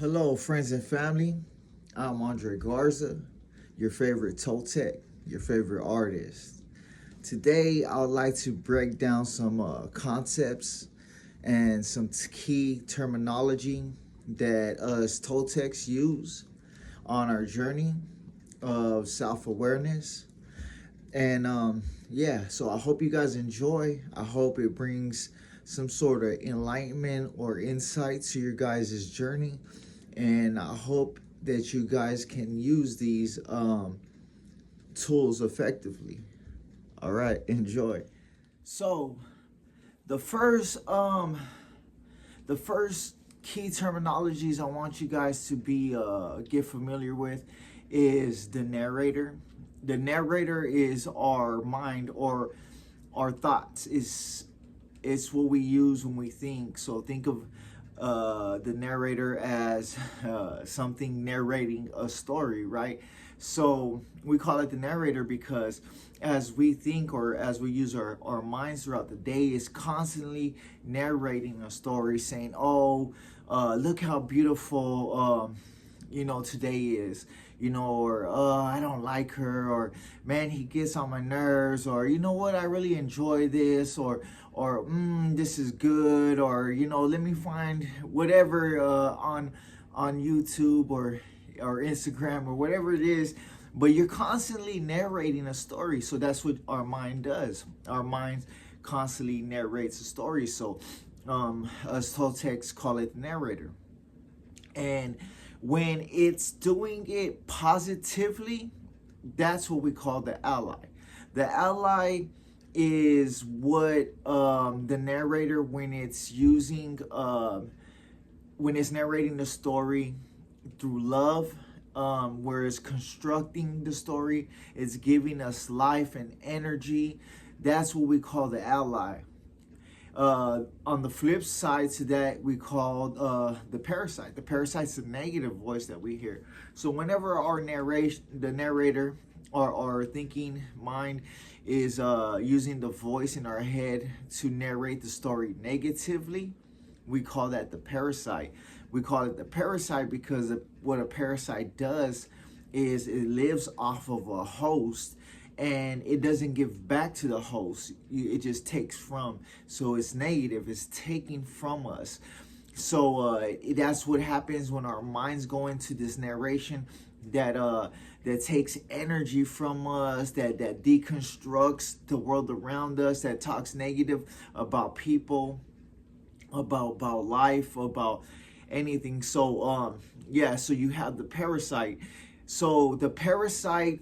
Hello, friends and family. I'm Andre Garza, your favorite Toltec, your favorite artist. Today, I would like to break down some concepts and some key terminology that us Toltecs use on our journey of self awareness. And yeah, so I hope you guys enjoy. I hope it brings some sort of enlightenment or insight to your guys' journey. And I hope that you guys can use these tools effectively. All right, enjoy. So the first the first key terminologies I want you guys to be get familiar with is the narrator. The narrator is our mind or our thoughts. It's what we use when we think. So think of the narrator as something narrating a story, right? So we call it the narrator because as we think or as we use our minds throughout the day, is constantly narrating a story, saying, "Oh, look how beautiful today is," or I don't like her, or man, he gets on my nerves, or you know what, I really enjoy this, or this is good, or let me find whatever on YouTube or Instagram or whatever it is. But you're constantly narrating a story, so that's what our mind does. Our mind constantly narrates a story. So us Toltecs call it narrator. And when it's doing it positively, that's what we call the ally. The ally is what the narrator, when it's when it's narrating the story through love, where it's constructing the story, it's giving us life and energy. That's what we call the ally. On the flip side to that, we call the parasite. The parasite's the negative voice that we hear. So whenever the narrator, or our thinking mind is using the voice in our head to narrate the story negatively, we call that the parasite. We call it the parasite because what a parasite does is it lives off of a host, and it doesn't give back to the host. It just takes from. So it's negative. It's taking from us. So that's what happens when our minds go into this narration that takes energy from us, that deconstructs the world around us, that talks negative about people, about life, about anything. So so you have the parasite. So the parasite,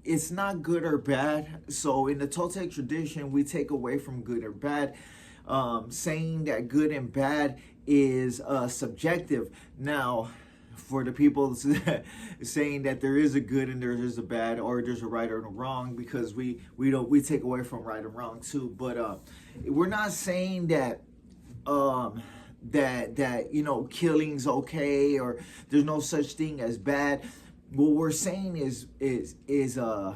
it's not good or bad. So in the Toltec tradition, we take away from good or bad, saying that good and bad is subjective. Now, for the people saying that there is a good and there is a bad, or there's a right or a wrong, because we take away from right and wrong too. But we're not saying that killing's okay, or there's no such thing as bad. What we're saying is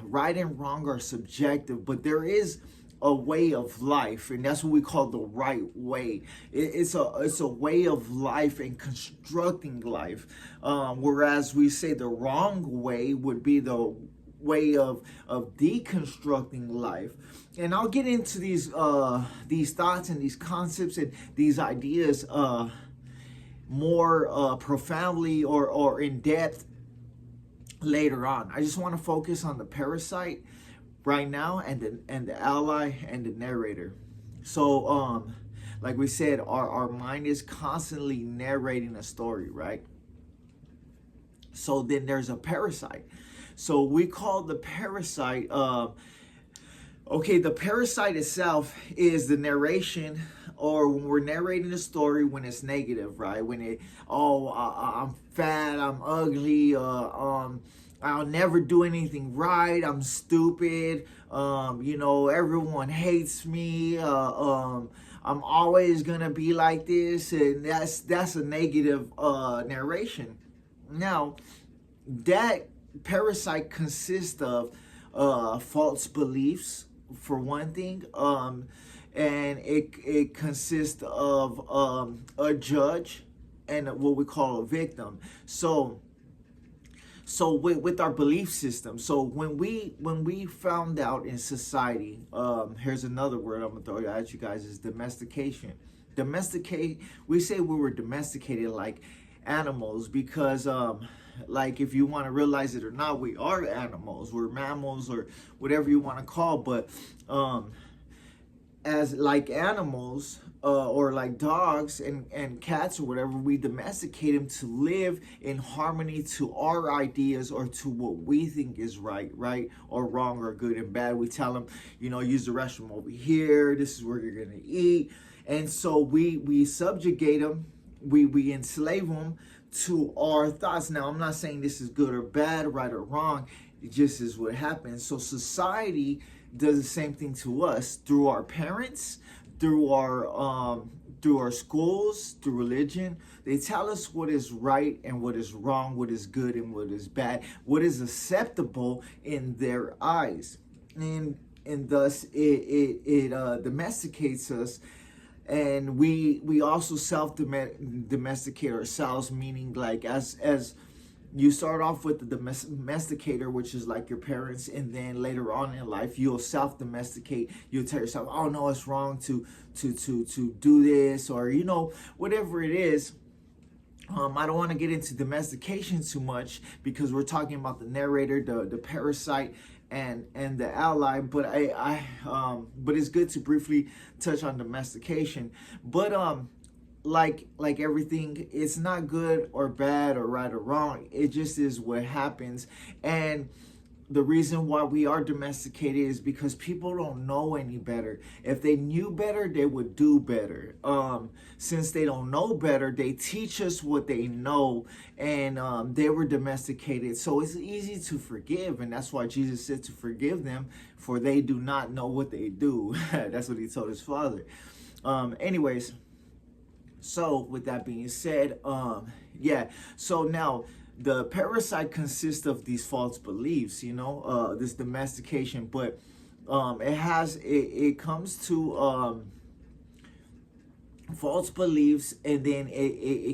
right and wrong are subjective, but there is a way of life, and that's what we call the right way. It's a way of life and constructing life, whereas we say the wrong way would be the way of deconstructing life. And I'll get into these thoughts and these concepts and these ideas more profoundly or in depth later on. I just want to focus on the parasite right now, and the ally and the narrator. So like we said, our mind is constantly narrating a story, right? So then there's a parasite. So we call the parasite the parasite itself is the narration, or when we're narrating a story when it's negative, right? When I'm fat, I'm ugly, I'll never do anything right, I'm stupid, everyone hates me, I'm always gonna be like this, and that's a negative narration. Now, that parasite consists of false beliefs, for one thing, and it consists of a judge, and what we call a victim. So with our belief system, so when we found out in society, here's another word I'm gonna throw at you guys, is domestication. Domesticate, we say we were domesticated like animals because like, if you want to realize it or not, we are animals, we're mammals, or whatever you want to call, but as like animals, or like dogs and cats or whatever, we domesticate them to live in harmony to our ideas, or to what we think is right or wrong, or good and bad. We tell them, use the restroom over here, this is where you're gonna eat. And so we subjugate them, we enslave them to our thoughts. Now, I'm not saying this is good or bad, right or wrong, it just is what happens. So society does the same thing to us through our parents, through our schools, through religion. They tell us what is right and what is wrong, what is good and what is bad, what is acceptable in their eyes, and thus it domesticates us. And we also domesticate ourselves, meaning like as you start off with the domesticator, which is like your parents, and then later on in life you'll self-domesticate. You'll tell yourself, oh no, it's wrong to do this, or whatever it is. I don't want to get into domestication too much because we're talking about the narrator, the parasite, and the ally. But but it's good to briefly touch on domestication. But like everything, it's not good or bad or right or wrong. It just is what happens. And the reason why we are domesticated is because people don't know any better. If they knew better, they would do better. Since they don't know better, they teach us what they know, and they were domesticated. So it's easy to forgive, and that's why Jesus said to forgive them, for they do not know what they do. That's what he told his father. Anyways, so with that being said, so now the parasite consists of these false beliefs, this domestication, but it comes to false beliefs, and then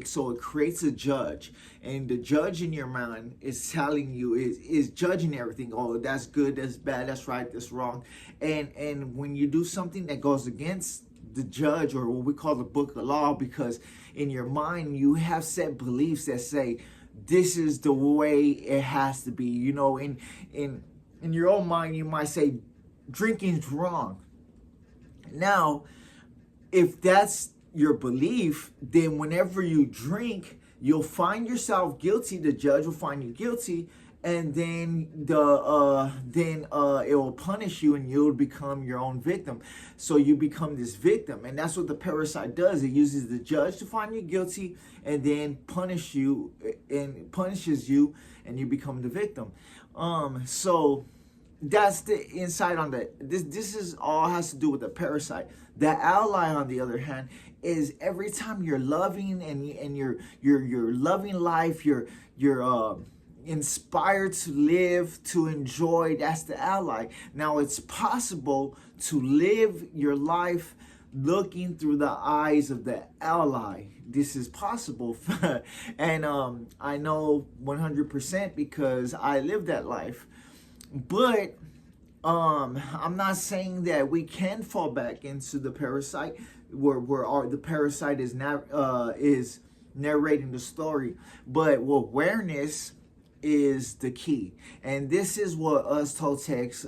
so it creates a judge, and the judge in your mind is telling you, is judging everything. Oh, that's good, that's bad, that's right, that's wrong. And when you do something that goes against the judge, or what we call the book of law, because in your mind you have set beliefs that say this is the way it has to be. In your own mind you might say drinking's wrong. Now, if that's your belief, then whenever you drink, you'll find yourself guilty. The judge will find you guilty, and then it will punish you, and you'll become your own victim. So you become this victim, and that's what the parasite does. It uses the judge to find you guilty, and then punishes you, and you become the victim. So that's the insight on that. This is all has to do with the parasite. The ally, on the other hand, is every time you're loving and you're loving life, you're inspired to live, to enjoy. That's the ally. Now, it's possible to live your life looking through the eyes of the ally. This is possible. And I know 100% because I lived that life. But I'm not saying that we can fall back into the parasite, where the parasite is narrating the story, but awareness is the key. And this is what us Toltecs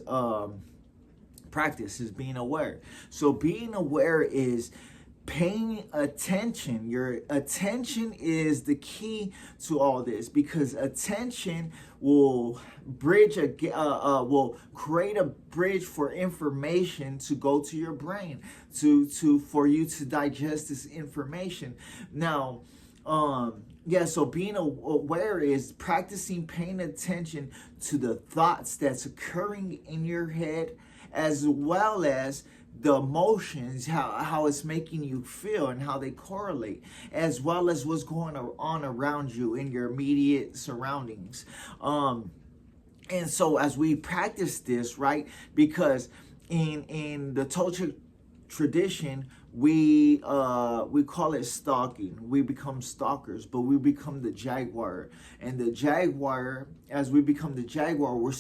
practice, is being aware. So being aware is paying attention. Your attention is the key to all this, because attention will will create a bridge for information to go to your brain, for you to digest this information. Now, so being aware is practicing paying attention to the thoughts that's occurring in your head, as well as the emotions, how it's making you feel, and how they correlate, as well as what's going on around you in your immediate surroundings. And so as we practice this, right, because in the Toltec tradition, we call it stalking. We become stalkers, but we become the jaguar. And the jaguar, as we become the jaguar,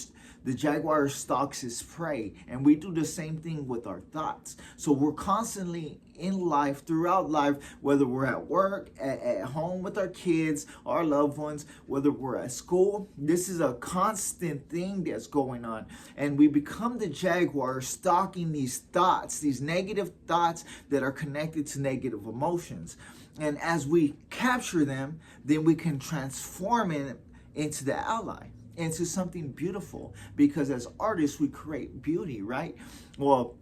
the jaguar stalks his prey, and we do the same thing with our thoughts. So we're constantly in life, throughout life, whether we're at work, at home with our kids, our loved ones, whether we're at school, this is a constant thing that's going on. And we become the jaguar, stalking these thoughts, these negative thoughts that are connected to negative emotions. And as we capture them, then we can transform it into the ally, into something beautiful, because as artists we create beauty, right? Well,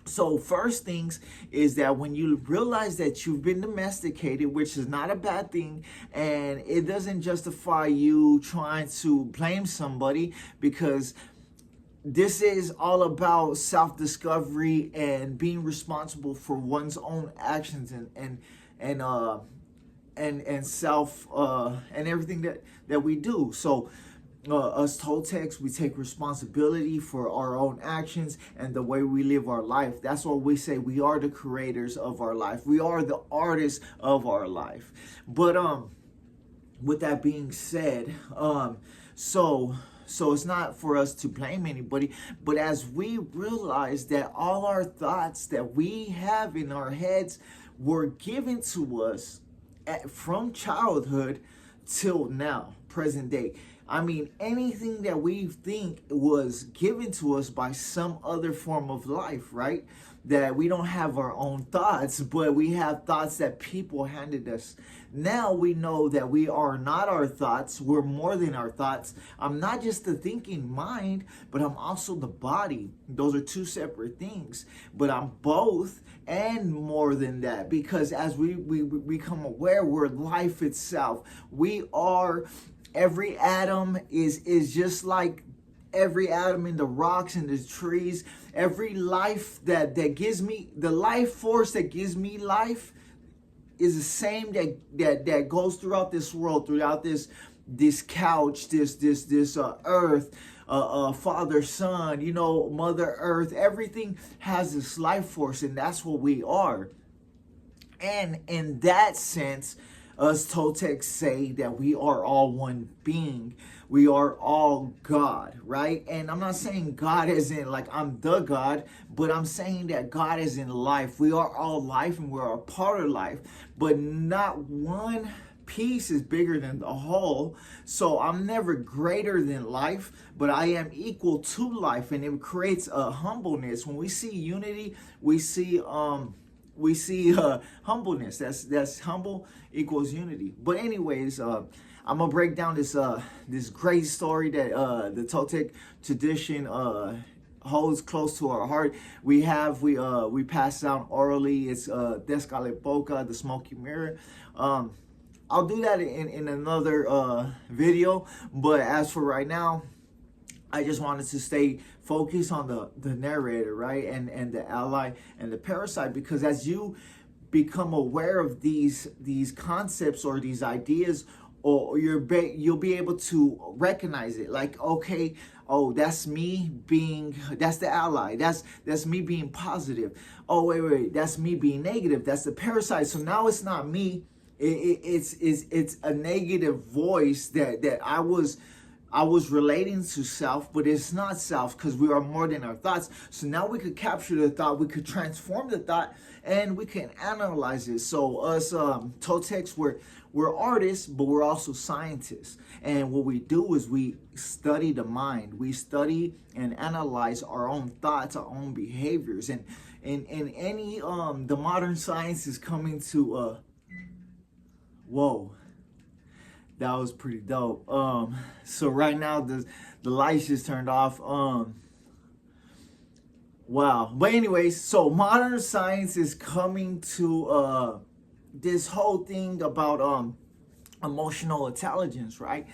so first things is that when you realize that you've been domesticated, which is not a bad thing, and it doesn't justify you trying to blame somebody, because this is all about self-discovery and being responsible for one's own actions and self and everything that we do. So us Toltecs, we take responsibility for our own actions and the way we live our life. That's why we say we are the creators of our life. We are the artists of our life. But with that being said, so it's not for us to blame anybody, but as we realize that all our thoughts that we have in our heads were given to us from childhood till now, present day. I mean, anything that we think was given to us by some other form of life, right? That we don't have our own thoughts, but we have thoughts that people handed us. Now we know that we are not our thoughts. We're more than our thoughts. I'm not just the thinking mind, but I'm also the body. Those are two separate things. But I'm both and more than that, because as we become aware, we're life itself. We are... Every atom is just like every atom in the rocks and the trees. Every life that gives me, the life force that gives me life is the same that goes throughout this world, throughout this couch, this earth, Father, Son, you know, Mother Earth. Everything has this life force, and that's what we are. And in that sense, us Toltecs say that we are all one being. We are all God, right? And I'm not saying God as in like I'm the God, but I'm saying that God is in life. We are all life and we're a part of life, but not one piece is bigger than the whole. So I'm never greater than life, but I am equal to life, and it creates a humbleness. When we see unity, we see humbleness. That's humble equals unity. But anyways, I'm gonna break down this great story that the Toltec tradition holds close to our heart. We pass down orally. It's Descalepoca, the smoky mirror. I'll do that in another video. But as for right now, I just wanted to stay focused on the narrator, right? And the ally and the parasite, because as you become aware of these concepts or these ideas, or you'll be able to recognize it. Like, okay, oh, that's me that's the ally. That's me being positive. Oh, wait, that's me being negative. That's the parasite. So now it's not me. It's a negative voice that I was relating to self, but it's not self, because we are more than our thoughts. So now we could capture the thought, we could transform the thought, and we can analyze it. So us Toltecs, we're artists, but we're also scientists. And what we do is we study the mind. We study and analyze our own thoughts, our own behaviors. And in any the modern science is coming to whoa. That was pretty dope. So right now the lights just turned off. Wow. But anyways, so modern science is coming to this whole thing about emotional intelligence, right?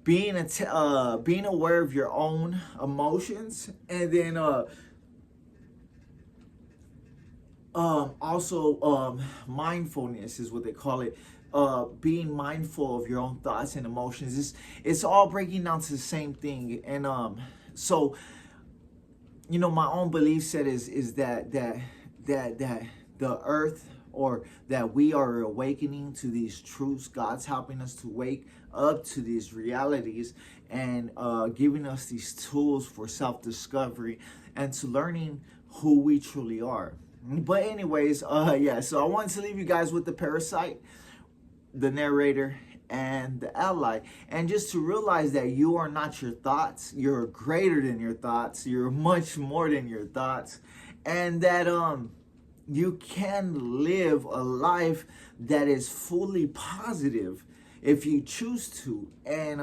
Being aware of your own emotions, and then also mindfulness is what they call it. Being mindful of your own thoughts and emotions. It's all breaking down to the same thing. And so, you know, my own belief set is that the earth, or that we are awakening to these truths. God's helping us to wake up to these realities, and giving us these tools for self-discovery and to learning who we truly are. But anyways, yeah, so I wanted to leave you guys with the Parasite, the Narrator, and the Ally, and just to realize that you are not your thoughts. You're greater than your thoughts. You're much more than your thoughts, and that you can live a life that is fully positive if you choose to. And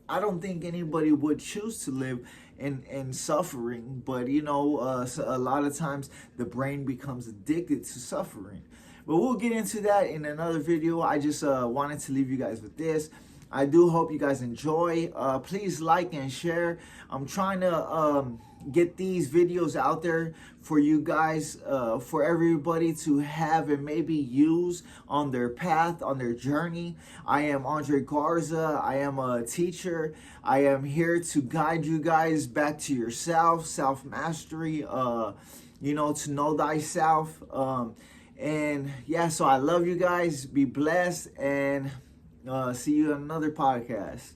I don't think anybody would choose to live in suffering, but you know, so a lot of times the brain becomes addicted to suffering. But we'll get into that in another video. I just wanted to leave you guys with this. I do hope you guys enjoy. Please like and share. I'm trying to get these videos out there for you guys, for everybody to have and maybe use on their path, on their journey. I am Andre Garza. I am a teacher. I am here to guide you guys back to yourself, self-mastery, you know, to know thyself. And yeah, so I love you guys. Be blessed, and see you on another podcast.